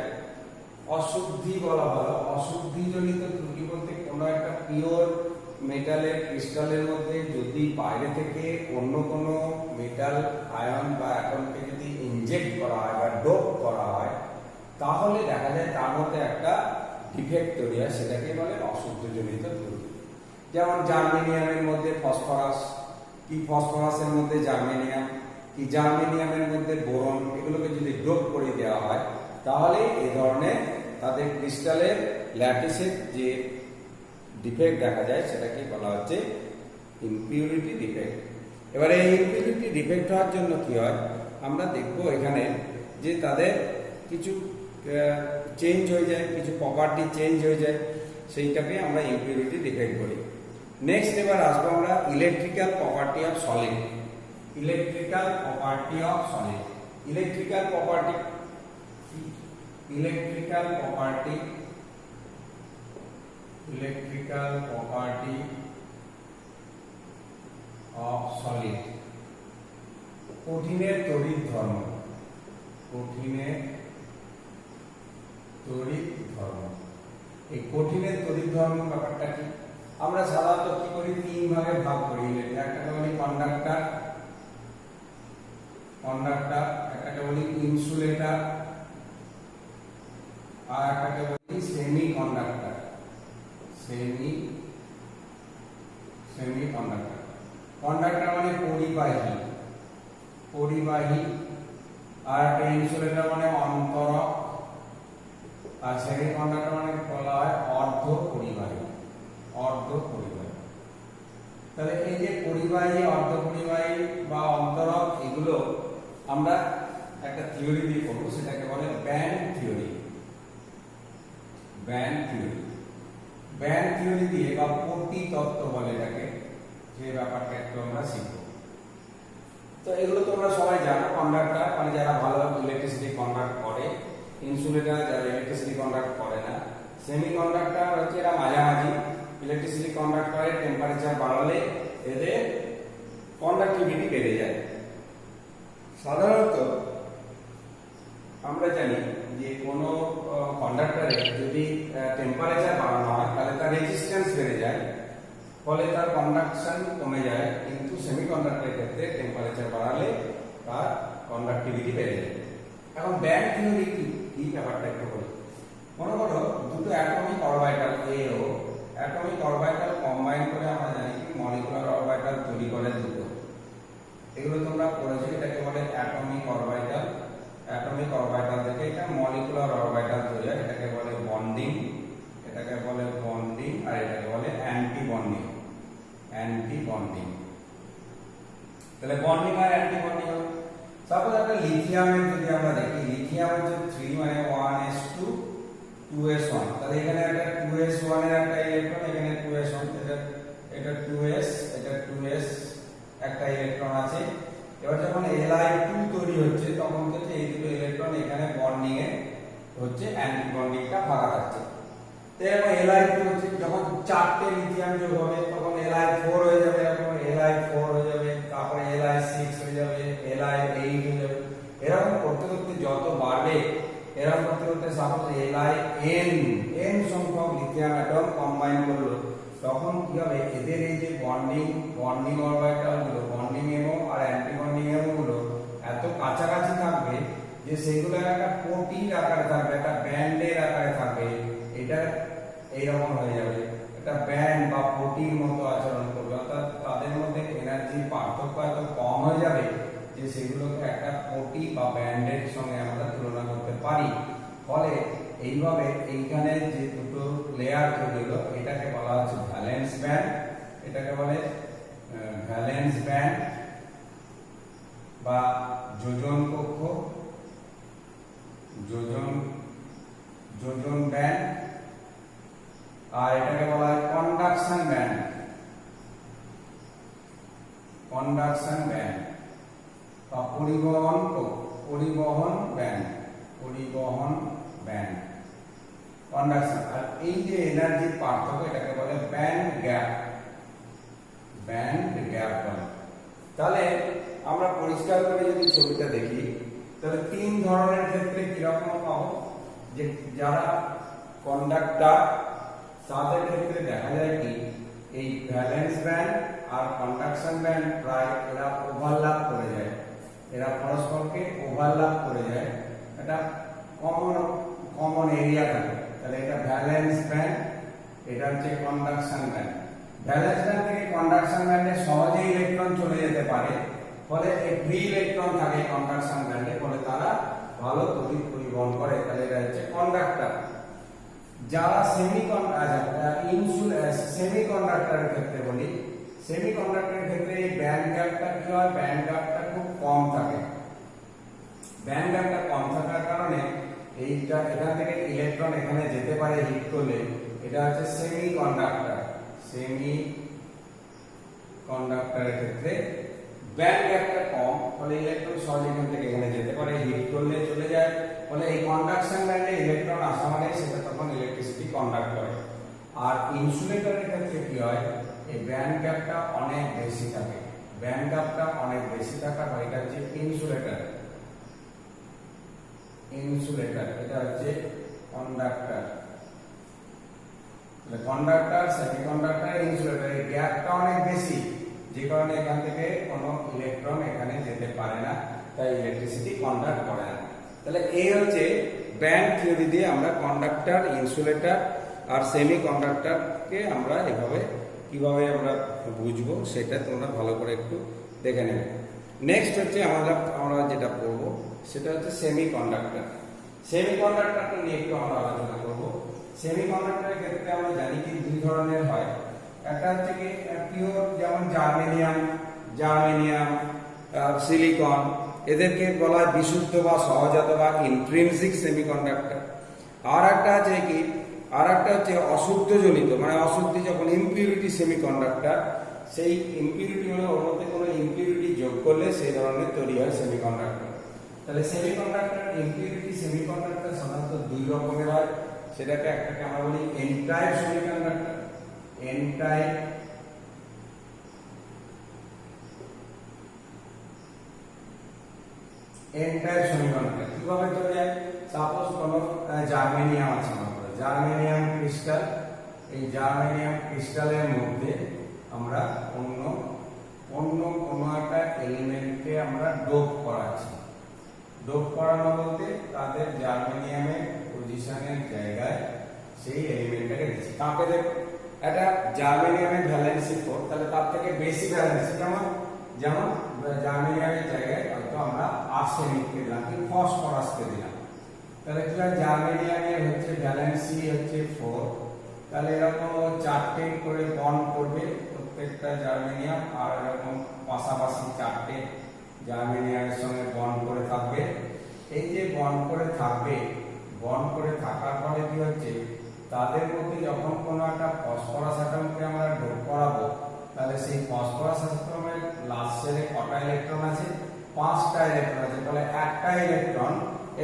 অশুদ্ধি বলা ভালো। অশুদ্ধি জনিত ত্রুটি বলতে কোনো একটা পিওর মেটালের ক্রিস্টালের মধ্যে যদি বাইরে থেকে অন্য কোনো মেটাল আয়ন বা অ্যাটমকে যদি ইনজেক্ট করা হয় বা ডোপ করা হয়, তাহলে দেখা যায় তার মধ্যে একটা ডিফেক্ট তৈরি হয়, সেটাকে বলে অশুদ্ধ জনিত ত্রুটি। যেমন জার্মেনিয়ামের মধ্যে ফসফরাস, কি ফসফরাসের মধ্যে জার্মেনিয়াম, কি জার্মেনিয়ামের মধ্যে বোরন, এগুলোকে যদি ডোপ করে দেওয়া হয় তাহলে এই ধরনের তাদের ক্রিস্টালের ল্যাটিসের যে ডিফেক্ট দেখা যায় সেটাকে বলা হচ্ছে ইমপিউরিটি ডিফেক্ট। এবারে এই ইমপিউরিটি ডিফেক্ট হওয়ার জন্য কি হয় আমরা দেখবো এখানে যে তাদের কিছু চেঞ্জ হয়ে যায়, কিছু প্রপার্টি চেঞ্জ হয়ে যায়, সেইটাকে আমরা ইমপিউরিটি ডিফেক্ট বলি। নেক্সট এবার আসবো আমরা electrical property of solid. Electrical property of solid. Electrical property, electrical property, electrical property of solid. কঠিনের তড়িৎ ধর্ম। কঠিনের তড়িৎ ধর্ম। এই কঠিনের তড়িৎ ধর্ম ব্যাপারটা কি? আমরা সাধারণত কি করি, তিন ভাগে ভাগ করি। একটাকে বলি কন্ডাক্টর, কন্ডাক্টর, একটাকে বলি ইনসুলেটর, আর একটাকে বলি semi conductor. Semi conductor. Conductor মানে পরিবাহী, পরিবাহী। আর একটা ইনসুলেটর মানে অন্তরক, আর সেমি কন্ডাক্টর মানে বলা হয় অর্ধ পরিবাহী। অর্ধ পরিবাহী। তাহলে এই যে পরিবাহী, অর্ধ পরিবাহী বা অন্তরক, এগুলো আমরা একটা থিওরি দিয়ে পড়বো, সেটাকে বলে band theory. Band theory. Band theory দিয়ে বা পটি তত্ত্ব বলে এটাকে, যে ব্যাপারটা একটু আমরা শিখব। তো এগুলো তোমরা সবাই জানো। কন্ডাক্টর মানে যারা ভালো ইলেকট্রিসিটি কন্ডাক্ট করে, ইনসুলেটর যারা ইলেকট্রিসিটি কন্ডাক্ট করে না, সেমি কন্ডাক্টর হচ্ছে এরা মাঝামাঝি ইলেকট্রিসিটি কন্ডাক্ট করে। টেম্পারেচার বাড়ালে এদের কন্ডাক্টিভিটি বেড়ে যায়। সাধারণত আমরা জানি যে কোনো কন্ডাক্টরে যদি টেম্পারেচার বাড়ানো হয় তাহলে তার রেজিস্ট্যান্স বেড়ে যায়, ফলে তার কন্ডাকশন কমে যায়। কিন্তু সেমিকন্ডাক্টরের ক্ষেত্রে টেম্পারেচার বাড়ালে তার কন্ডাক্টিভিটি বেড়ে যায়। এখন ব্যান্ড থিওরি কি ব্যাপারটা একটু বলি। মনে করো দুটো অ্যাটমিক অরবিটাল এ ও অ্যাটমিক অরবিটাল কম্বাইন করে আমরা জানি কি মলিকুলার অরবিটাল তৈরি করে দুটো। এগুলো তোমরা পড়েছো, এটাকে বলে অ্যাটমিক অরবিটাল। অ্যাটমিক অরবিটাল থেকে এটা মলিকুলার অরবিটাল তৈরি হয়, এটাকে বলে বন্ডিং, এটাকে বলে বন্ডিং, আর এটাকে বলে অ্যান্টি বন্ডিং। Anti bonding. তাহলে বন্ডিং আর অ্যান্টি বন্ডিং হবে। সাপোজ একটা লিথিয়ামের যদি আমরা দেখি, লিথিয়াম হচ্ছে 3 মানে 1s2 2s1, তাহলে এখানে একটা 2s1 এর একটা ইলেকট্রন, এখানে 2s1, এটা 2s, এটা 2s, একটা ইলেকট্রন আছে। এবার যখন Li2 তৈরি হচ্ছে তখন হচ্ছে এই দুটো ইলেকট্রন এখানে বন্ডিং এ হচ্ছে অ্যান্টি বন্ডিংটা ভাগ যাচ্ছে। তো এরকম Li2 হচ্ছে যখন চারটে লিথিয়াম যোগ হবে তখন Li4 হয়ে যাবে, এরকম Li4 হয়ে যাবে, তারপরে Li6 হয়ে যাবে, Li8 হয়ে যাবে। এরকম করতে করতে যত বাড়বে, এরকম করতে করতে সাপোজ Lin সংখ্যক লিথিয়াম অ্যাটম কম্বাইন করলো, তখন কি হবে এদের এই যে বন্ডিং অরবিটাল গুলো, বন্ডিং এমো আর অ্যান্টি বন্ডিং এমো গুলো এত কাছাকাছি থাকবে যে সেগুলো একটা প্রোটিন আকারে থাকবে, একটা ব্যান্ডের আকারে থাকবে। এটা এইরকম হয়ে যাবে, একটা ব্যান্ড বা প্রোটিন মতো আচরণ করবে, অর্থাৎ তাদের মধ্যে এনার্জির পার্থক্য এত কম হয়ে যাবে যে সেগুলোকে একটা প্রোটি বা ব্যান্ডের সঙ্গে আমরা তুলনা করতে পারি। ফলে এইভাবে এইখানে যে দুটো লেয়ার তৈরি হলো এটাকে বলা হচ্ছে ভ্যালেন্স ব্যান্ড, এটাকে বলে ভ্যালেন্স ব্যান্ড বা যোজন কক্ষ, যোজন ব্যান্ড, আর এটাকে বলা হয় কন্ডাকশন ব্যান্ড, কন্ডাকশন ব্যান্ড বা পরিবহন ব্যান্ড, পরিবহন ব্যান্ড, কন্ডাকশন। আর এই যে এনার্জির পার্থক্য এটাকে বলে ব্যান্ড গ্যাপ, ব্যান্ড গ্যাপ বলে। তাহলে আমরা পরিষ্কার করে যদি ছবিটা দেখি তাহলে তিন ধরনের ক্ষেত্রে কিরকম পাবো, যে যারা কন্ডাক্টর তাদের ক্ষেত্রে দেখা যায় কি এই ভ্যালেন্স ব্যান্ড আর কন্ডাকশন ব্যান্ড প্রায় এরা ওভারল্যাপ করে যায়, এরা পরস্পরকে ওভারল্যাপ করে যায়, এটা কমন এরিয়া থাকে। তাহলে এটা ভ্যালেন্স ব্যান্ড, এটা হচ্ছে কন্ডাকশন ব্যান্ড। ভ্যালেন্স ব্যান্ড থেকে কন্ডাকশন ব্যান্ডে সহজে ইলেকট্রন চলে যেতে পারে, ফলে এই ফ্রি ইলেকট্রন থাকে কন্ডাকশন ব্যান্ডে, ফলে তারা ভালো তড়িৎ পরিবহন করে। তাহলে এটা হচ্ছে কন্ডাক্টর। যারা সেমিকন্ডাক্টরের ক্ষেত্রে বলি, সেমিকন্ডাক্টরের ক্ষেত্রে এই ব্যান্ড গ্যাপটা কি হয়, ব্যান্ড গ্যাপটা খুব কম থাকে। ব্যান্ড গ্যাপটা কম থাকার কারণে এইটা এখান থেকে ইলেকট্রন এখানে যেতে পারে হিট করলে, এটা হচ্ছে সেমিকন্ডাক্টর। সেমিকন্ডাক্টরের ক্ষেত্রে ব্যান্ড গ্যাপটা কম, ফলে ইলেকট্রন সহজে এখান থেকে এখানে যেতে পারে, হিট করলে চলে যায়। ফলে এই কন্ডাকশন ব্যান্ডে ইলেকট্রন আসা মানে সেটা তখন ইলেকট্রিসিটি কন্ডাক্ট করে। আর ইনসুলেটরের ক্ষেত্রে কি হয়, এই ব্যান্ড গ্যাপটা অনেক বেশি থাকে, ব্যান্ড গ্যাপটা অনেক বেশি থাকার হয়, এটা হচ্ছে ইনসুলেটর। এটা হচ্ছে কন্ডাক্টর। কন্ডাক্টর, সেমিকন্ডাক্টর, ইনসুলেটর এই গ্যাপটা অনেক বেশি, যে কারণে এখান থেকে কোনো ইলেকট্রন এখানে যেতে পারে না, তাই ইলেকট্রিসিটি কন্ডাক্ট করে না। তাহলে এই হচ্ছে ব্যান্ড থিওরি দিয়ে আমরা কন্ডাক্টর, ইনসুলেটর আর সেমিকন্ডাক্টরকে আমরা এভাবে কিভাবে আমরা বুঝবো সেটা তোমরা ভালো করে একটু দেখে নেবে। নেক্সট হচ্ছে আমরা যেটা পড়বো সেটা হচ্ছে সেমিকন্ডাক্টর। সেমিকন্ডাক্টরটা নিয়ে একটু আমরা আলোচনা করব। সেমিকন্ডাক্টরের ক্ষেত্রে আমরা জানি কি দুই ধরনের হয়, একটা হচ্ছে কি পিওর, যেমন জার্মেনিয়াম আর সিলিকন, এদেরকে বলা হয় বিশুদ্ধ বা সহজাত বা ইন্ট্রিনসিক সেমিকন্ডাক্টর। আর একটা আছে কি, আর একটা হচ্ছে অশুদ্ধ জনিত, মানে অশুদ্ধি যখন ইমপিউরিটি সেমিকন্ডাক্টর, সেই ইমপিউরিটি মানে ওর মধ্যে কোনো ইমপিউরিটি যোগ করলে সেই ধরনের তৈরি হয় সেমিকন্ডাক্টর। তাহলে সেমিকন্ডাক্টর, ইমপিউরিটি সেমিকন্ডাক্টর সাধারণত দুই রকমের হয়, সেটাকে একটাকে আমরা বলি N type semiconductor, N type semiconductor কিভাবে তৈরি হয়, সাপোজ কোন জার্মেনিয়াম আছে, জার্মেনিয়াম ক্রিস্টাল, এই জার্মেনিয়াম ক্রিস্টালের মধ্যে আমরা অন্য কোনো একটা এলিমেন্টকে আমরা ডোপ করাচ্ছি। ডোপ করানো বলতে তাদের জার্মেনিয়ামের পজিশনের জায়গায় সেই এলিমেন্টটাকে দিচ্ছি। কাকে দেখো, এটা জার্মেনিয়ামের ভ্যালেন্সি 4, তাহলে তার থেকে বেশি ভ্যালেন্সি, যেমন জার্মেনিয়ামের জায়গায় হয়তো আমরা আর্সেনিককে দিলাম কি ফসফরাসকে দিলাম, তাহলে কি হয় জার্মেনিয়ামের হচ্ছে ভ্যালেন্সি হচ্ছে 4, তাহলে এরকম চারটে করে বন্ড করবে প্রত্যেকটা জার্মেনিয়াম, আর এরকম পাশাপাশি চারটে জার্মেনিয়ামের সঙ্গে বন্ড করে থাকবে। এই যে বন্ড করে থাকবে, বন্ড করে থাকার ফলে কি হচ্ছে তাদের মধ্যে যখন কোনো একটা ফসফরাস অ্যাটমকে আমরা ডোপ করাবো তাহলে সেই ফসফরাস অ্যাটমের লাস্ট শেলে কটা ইলেকট্রন আছে? 5টা ইলেকট্রন আছে। তাহলে একটা ইলেকট্রন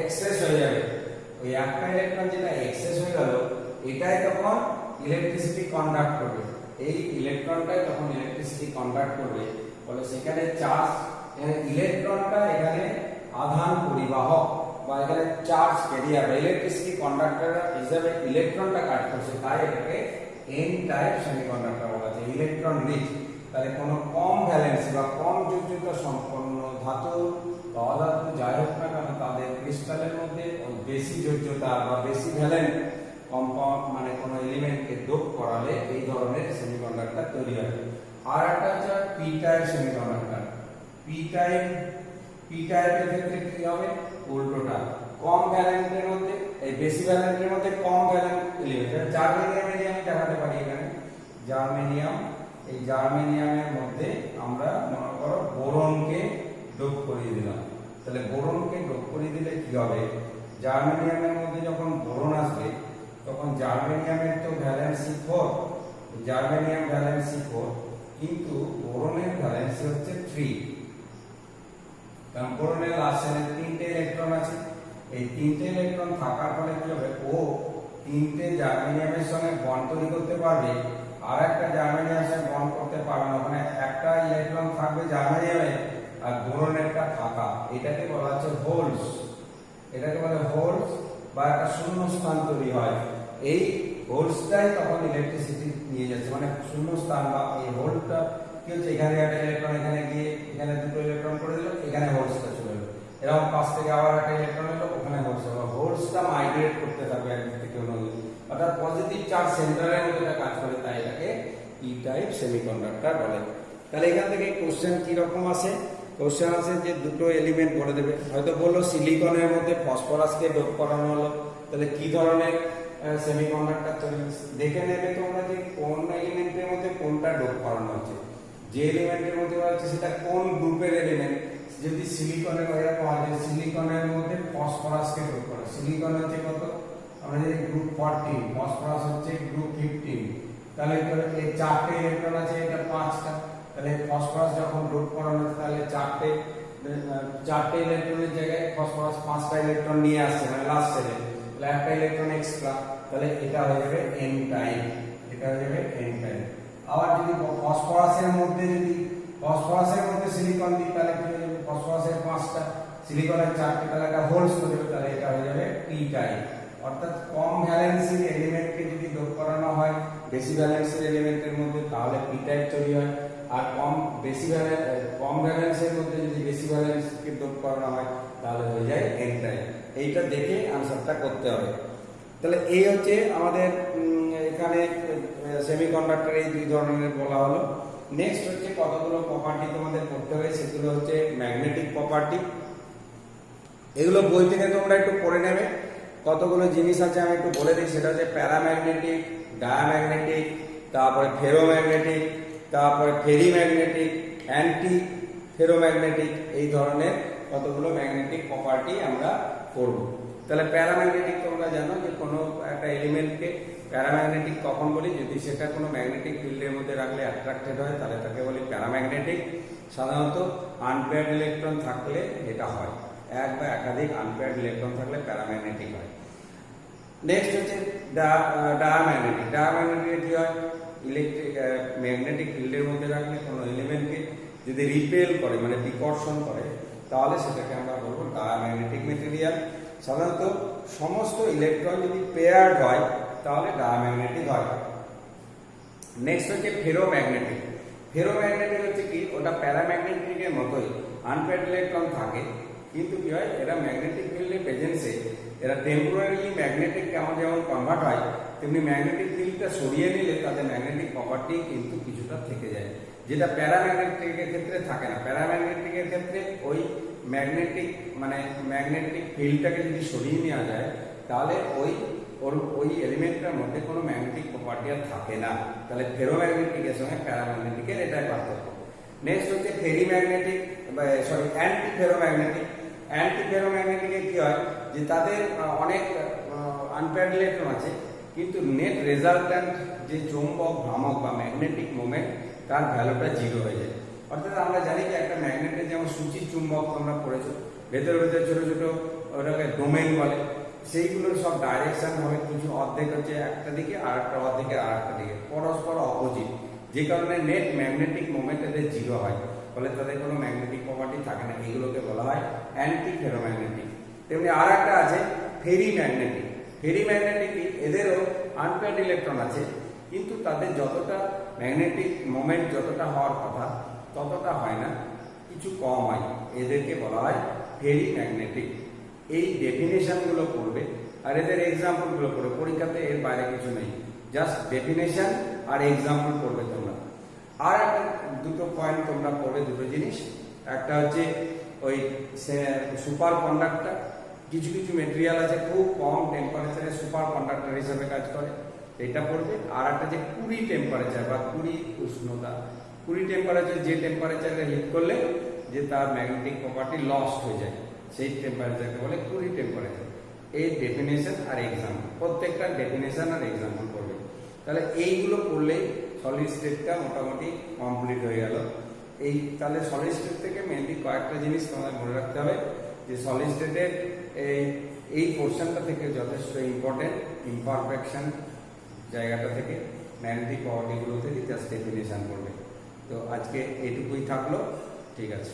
এক্সেস হয়ে যাবে। ওই একটা ইলেকট্রন যেটা এক্সেস হয়ে গেল, এটাই তখন ইলেকট্রিসিটি কন্ডাক্ট করবে। এই ইলেকট্রনটাই তখন ইলেকট্রিসিটি কন্ডাক্ট করবে। বলে সেখানে চার্জ, ইলেকট্রনটা এখানে আধান পরিবাহক বা এখানে চার্জ ক্যারিয়ার বা ইলেকট্রিসিটি কন্ডাক্টর হিসেবে ইলেকট্রনটা কাজ করছে, তাই এটাকে এন টাইপ সেমিকন্ডাক্টর বলা হয়, ইলেকট্রন রিচ। তাহলে কোনো কম ভ্যালেন্স বা কম যোজ্যতা সম্পন্ন ধাতু বা অধাতু যাই হোক না কেন, তাদের ক্রিস্টালের মধ্যে বেশি যোজ্যতা বা বেশি ভ্যালেন্স কম্পাউন্ড মানে কোনো এলিমেন্টকে ডোপ করালে এই ধরনের সেমিকন্ডাক্টর তৈরি হয়। আর একটা হচ্ছে পি টাইপ সেমিকন্ডাক্টর। পি টাইপের ক্ষেত্রে কি হবে? উল্টোটা, কম ভ্যালেন্সের মধ্যে এই বেশি ভ্যালেন্সের মধ্যে কম ভ্যালেন্স এলিমেন্ট। জার্মেনিয়াম আমি দেখাতে পারি এখানে, জার্মেনিয়াম, এই জার্মেনিয়ামের মধ্যে আমরা মনে করো বোরনকে ডোপ করিয়ে দিলাম। তাহলে বোরনকে ডোপ করিয়ে দিলে কি হবে? জার্মেনিয়ামের মধ্যে যখন বোরন আসবে তখন জার্মেনিয়ামের তো ভ্যালেন্সি 4, জার্মেনিয়াম ভ্যালেন্সি 4, কিন্তু বোরনের ভ্যালেন্সি হচ্ছে 3। কারণ বোরনের লাস্ট শেলে 3টে ইলেকট্রন আছে। এই 3টে ইলেকট্রন থাকার ফলে কি হবে? ও 3টে জার্মেনিয়ামের সঙ্গে বন্ড তৈরি করতে পারবে, আর একটা জার্মেনিয়ামের সঙ্গে বন্ড করতে পারবে না। মানে একটা ইলেকট্রন থাকবে জার্মেনিয়ামে আর বোরনেরটা ফাঁকা। এটাকে বলা হচ্ছে হোলস। এটাকে বলে হোলস বা একটা শূন্য স্থান তৈরি হয়। এই হোলসটাই তখন ইলেকট্রিসিটি নিয়ে যাচ্ছে, মানে শূন্য স্থান বা এই হোলটা কি হচ্ছে? এখানে একটা ইলেকট্রন এখানে গিয়ে এখানে দুটো ইলেকট্রন করে দিল, এখানে হোলসটা চলে এলো। এরকম পাশ থেকে আবার একটা ইলেকট্রন এলো, ওখানে হোলস হলো। হোলসটা মাইগ্রেট করতে থাকবে একদিক থেকে অন্যদিকে, অর্থাৎ পজিটিভ চার্জ সেন্টারের মধ্যে কাজ করে, তাই এটাকে পি টাইপ সেমিকন্ডাক্টর বলে। তাহলে এখান থেকে কোশ্চেন কি রকম আসে? কোশ্চেন আছে যে দুটো এলিমেন্ট বলে দেবে, হয়তো বললো সিলিকনের মধ্যে ফসফরাসকে ডোপ করানো হলো, তাহলে কি ধরনের সেমিকন্ডাক্টর তৈরি দেখে নেবে তোমরা যে কোন এলিমেন্টের মধ্যে কোনটা ডোপ করানো হচ্ছে, যে এলিমেন্টের মধ্যে হচ্ছে সেটা কোন গ্রুপের এলিমেন্ট। যদি সিলিকনের এরকম হয় যে সিলিকনের মধ্যে ফসফরাসকে ডোপ করা, সিলিকন হচ্ছে কত? আমরা যদি গ্রুপ 14, ফসফরাস হচ্ছে গ্রুপ 15, তাহলে এই 4টে ইলেকট্রন আছে, এটা 5টা। তাহলে ফসফরাস যখন ডোপ করানো হচ্ছে তাহলে 4টে ইলেকট্রনের জায়গায় ফসফরাস 5টা ইলেকট্রন নিয়ে আসছে, মানে লাস্ট শেলে, তাহলে একটা ইলেকট্রন এক্সট্রা, তাহলে এটা হয়ে যাবে এন টাইপ, এটা হয়ে যাবে এন টাইপ। আবার যদি ফসফরাসের মধ্যে সিলিকন দিই, তাহলে কি হয়ে যাবে? ফসফরাসের 5টা, সিলিকনের 4টে, তাহলে এটা হোলস করে দেবে, তাহলে এটা হয়ে যাবে পি টাইপ। অর্থাৎ কম ভ্যালেন্সির এলিমেন্টকে যদি ডোপ করানো হয় বেশি ভ্যালেন্সির এলিমেন্টের মধ্যে, তাহলে পি টাইপ তৈরি হয়। আর কম ভ্যালেন্সের মধ্যে যদি বেশি ভ্যালেন্সকে ডোপ করানো হয় তাহলে হয়ে যায় এন টাইপ। এইটা দেখে আনসারটা করতে হবে। তাহলে এই হচ্ছে আমাদের এখানে সেমিকন্ডাক্টর এই দুই ধরনের বলা হলো। নেক্সট হচ্ছে কতগুলো প্রপার্টি তোমাদের পড়তে হবে, সেগুলো হচ্ছে ম্যাগনেটিক প্রপার্টি। এগুলো বই থেকে তোমরা একটু পড়ে নেবে। কতগুলো জিনিস আছে আমি একটু বলে দিই, সেটা হচ্ছে প্যারাম্যাগনেটিক, ডায়াম্যাগনেটিক, তারপরে ফেরোম্যাগনেটিক, তারপরে ফেরিম্যাগনেটিক, অ্যান্টি ফেরোম্যাগনেটিক, এই ধরনের কতগুলো ম্যাগনেটিক প্রপার্টি আমরা পড়ব। তাহলে প্যারাম্যাগনেটিক তোমরা জানো যে কোনো একটা এলিমেন্টকে প্যারাম্যাগনেটিক কখন বলি? যদি সেটা কোনো ম্যাগনেটিক ফিল্ডের মধ্যে রাখলে অ্যাট্রাক্টেড হয়, তাহলে তাকে বলি প্যারাম্যাগনেটিক। সাধারণত আনপেয়ার্ড ইলেকট্রন থাকলে এটা হয়, এক বা একাধিক আনপেয়ার্ড ইলেকট্রন থাকলে প্যারাম্যাগনেটিক হয়। নেক্সট হচ্ছে ডায়াম্যাগনেটিক। ডায়াম্যাগনেটিক কি হয়? ম্যাগনেটিক ফিল্ডের মধ্যে রাখলে কোনো এলিমেন্টকে যদি রিপেল করে মানে বিকর্ষণ করে, তাহলে সেটাকে আমরা বলবো ডায়াম্যাগনেটিক মেটেরিয়াল। সাধারণত সমস্ত ইলেকট্রন যদি পেয়ার্ড হয় তাহলে ডায়াম্যাগনেটিক হয়। নেক্সট হচ্ছে ফেরোম্যাগনেটিক। ফেরোম্যাগনেটিক হচ্ছে কি? ওটা প্যারাম্যাগনেটিকের মতোই, আনপেয়ার্ড ইলেকট্রন থাকে, কিন্তু কি হয়? এরা ম্যাগনেটিক ফিল্ডের প্রেজেন্সে এরা টেম্পোরারিলি ম্যাগনেটিক যেমন কনভার্ট হয়, তেমনি ম্যাগনেটিক ফিল্ডটা সরিয়ে নিলে তাদের ম্যাগনেটিক প্রপার্টি কিন্তু কিছুটা থেকে যায়, যেটা প্যারাম্যাগনেটিকের ক্ষেত্রে থাকে না। প্যারাম্যাগনেটিকের ক্ষেত্রে ওই ম্যাগনেটিক ফিল্ডটাকে যদি সরিয়ে নেওয়া যায় তাহলে ওই এলিমেন্টটার মধ্যে কোনো ম্যাগনেটিক প্রপার্টি আর থাকে না। তাহলে ফেরোম্যাগনেটিকের সঙ্গে প্যারাম্যাগনেটিকের এটাই পার্থক্য। নেক্সট হচ্ছে ফেরিম্যাগনেটিক, অ্যান্টি ফেরোম্যাগনেটিক। অ্যান্টি ফেরোম্যাগনেটিকে কি হয়? যে তাদের অনেক আনপেয়ার্ড ইলেকট্রন আছে, কিন্তু নেট রেজাল্ট্যান্ট যে চৌম্বক ভ্রামক বা ম্যাগনেটিক মোমেন্ট তার ভ্যালুটা 0 হয়ে যায়। অর্থাৎ আমরা জানি যে একটা ম্যাগনেটের যেমন সূচি চুম্বক তোমরা পড়েছো, ভেতরে ভেতরে ছোট ছোট ওটাকে ডোমেন বলে, সেইগুলোর সব ডাইরেকশন হবে, কিছু অর্ধেক হচ্ছে একটা দিকে আর একটা অর্ধেকে আর একটা দিকে, পরস্পর অপোজিট, যে কারণে নেট ম্যাগনেটিক মোমেন্ট এদের 0 হয়, ফলে তাদের কোনো ম্যাগনেটিক প্রপার্টি থাকে না। এগুলোকে বলা হয় অ্যান্টি ফেরোম্যাগনেটিক। তেমনি আর একটা আছে ফেরি ম্যাগনেটিক। ফেরি ম্যাগনেটিক এদেরও আনপেয়ার্ড ইলেকট্রন আছে, কিন্তু তাদের যতটা ম্যাগনেটিক মোমেন্ট যতটা হওয়ার কথা ততটা হয় না, কিছু কম হয়, এদেরকে বলা হয় ফেরি ম্যাগনেটিক। এই ডেফিনেশনগুলো পড়বে আর এদের এক্সাম্পলগুলো পড়বে, পরীক্ষাতে এর বাইরে কিছু নেই, জাস্ট ডেফিনেশন আর এক্সাম্পল পড়বে তোমরা। আর একটা দুটো পয়েন্ট তোমরা পড়বে, দুটো জিনিস, একটা হচ্ছে ওই সুপার কন্ডাক্টর। কিছু কিছু মেটেরিয়াল আছে খুব কম টেম্পারেচারে সুপার কন্ডাক্টর হিসেবে কাজ করে, এটা পড়বে। আর একটা যে 20 টেম্পারেচার বা 20 উষ্ণতা, 20 টেম্পারেচার, যে টেম্পারেচারে হিট করলে যে তার ম্যাগনেটিক প্রপার্টি লস্ট হয়ে যায়, সেই টেম্পারেচারকে বলে 20 টেম্পারেচার। এই ডেফিনেশন আর এক্সাম্পল, প্রত্যেকটা ডেফিনেশন আর এক্সাম্পল পড়বে। তাহলে এইগুলো পড়লেই সলিড স্টেটটা মোটামুটি কমপ্লিট হয়ে গেল। এই তাহলে সলিড স্টেট থেকে মেনলি কয়েকটা জিনিস তোমাদের মনে রাখতে হবে, যে সলিড স্টেটের এই পোর্শনটা থেকে যথেষ্ট ইম্পর্টেন্ট, ইমপারফেকশন জায়গাটা থেকে, ম্যাগনেটিক প্রপার্টিগুলো থেকে জাস্ট ডেফিনেশন করবে। তো আজকে এইটুকুই থাকলো, ঠিক আছে।